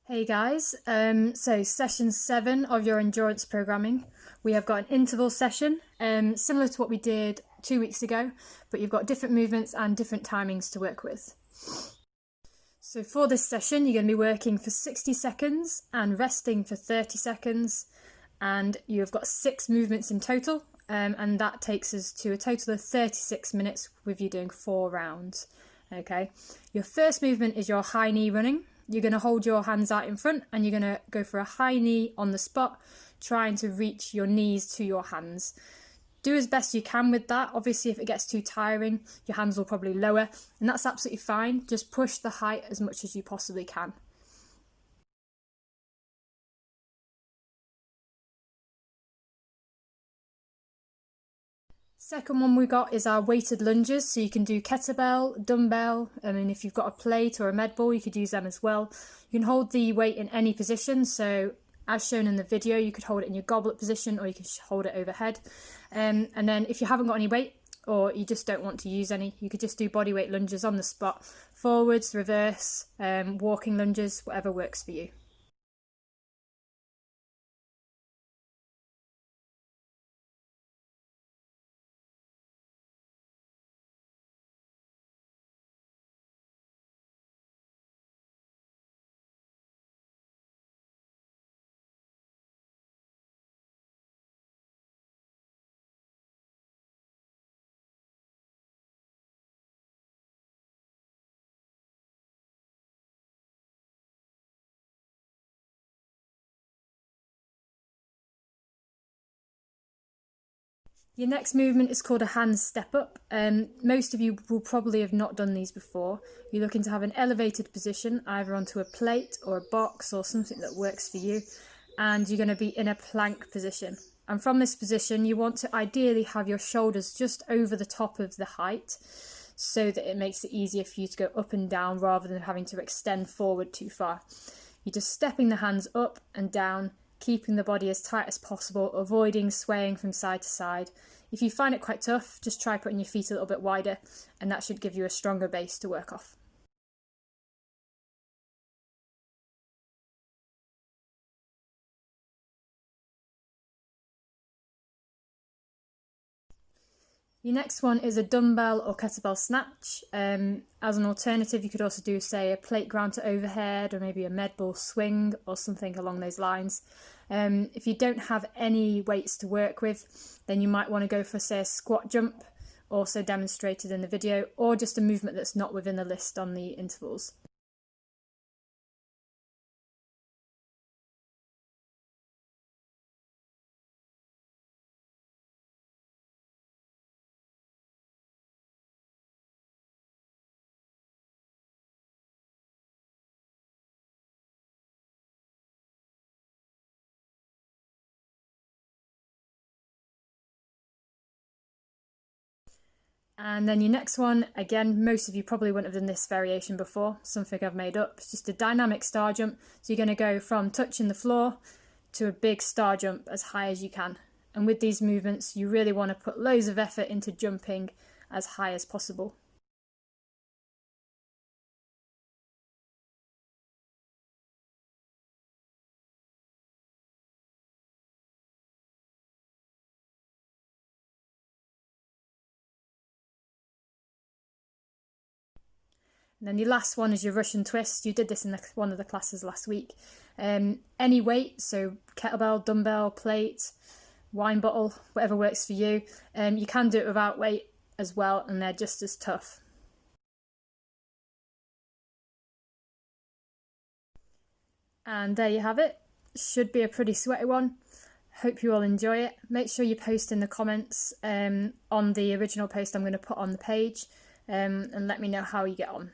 Hey guys, so session 7 of your endurance programming. We have got an interval session, similar to what we did 2 weeks ago, but you've got different movements and different timings to work with. So for this session, you're going to be working for 60 seconds and resting for 30 seconds, and you've got 6 movements in total, and that takes us to a total of 36 minutes with you doing 4 rounds. Okay, your first movement is your high knee running. You're going to hold your hands out in front and you're going to go for a high knee on the spot, trying to reach your knees to your hands. Do as best you can with that. Obviously, if it gets too tiring, your hands will probably lower, and that's absolutely fine. Just push the height as much as you possibly can. Second one we got is our weighted lunges. So you can do kettlebell, dumbbell. I mean, if you've got a plate or a med ball, you could use them as well. You can hold the weight in any position. So as shown in the video, you could hold it in your goblet position or you can hold it overhead. And then if you haven't got any weight or you just don't want to use any, you could just do body weight lunges on the spot. Forwards, reverse, walking lunges, whatever works for you. Your next movement is called a hand step up. Most of you will probably have not done these before. You're looking to have an elevated position, either onto a plate or a box or something that works for you. And you're going to be in a plank position. And from this position, you want to ideally have your shoulders just over the top of the height so that it makes it easier for you to go up and down rather than having to extend forward too far. You're just stepping the hands up and down, keeping the body as tight as possible, avoiding swaying from side to side. If you find it quite tough, just try putting your feet a little bit wider, and that should give you a stronger base to work off. Your next one is a dumbbell or kettlebell snatch. As an alternative, you could also do, say, a plate ground to overhead or maybe a med ball swing or something along those lines. If you don't have any weights to work with, then you might want to go for, say, a squat jump, also demonstrated in the video, or just a movement that's not within the list on the intervals. And then your next one, again, most of you probably wouldn't have done this variation before, something I've made up. It's just a dynamic star jump. So you're going to go from touching the floor to a big star jump as high as you can. And with these movements, you really want to put loads of effort into jumping as high as possible. And then your last one is your Russian twist. You did this in one of the classes last week. Any weight, so kettlebell, dumbbell, plate, wine bottle, whatever works for you. You can do it without weight as well, and they're just as tough. And there you have it. Should be a pretty sweaty one. Hope you all enjoy it. Make sure you post in the comments on the original post I'm going to put on the page, and let me know how you get on.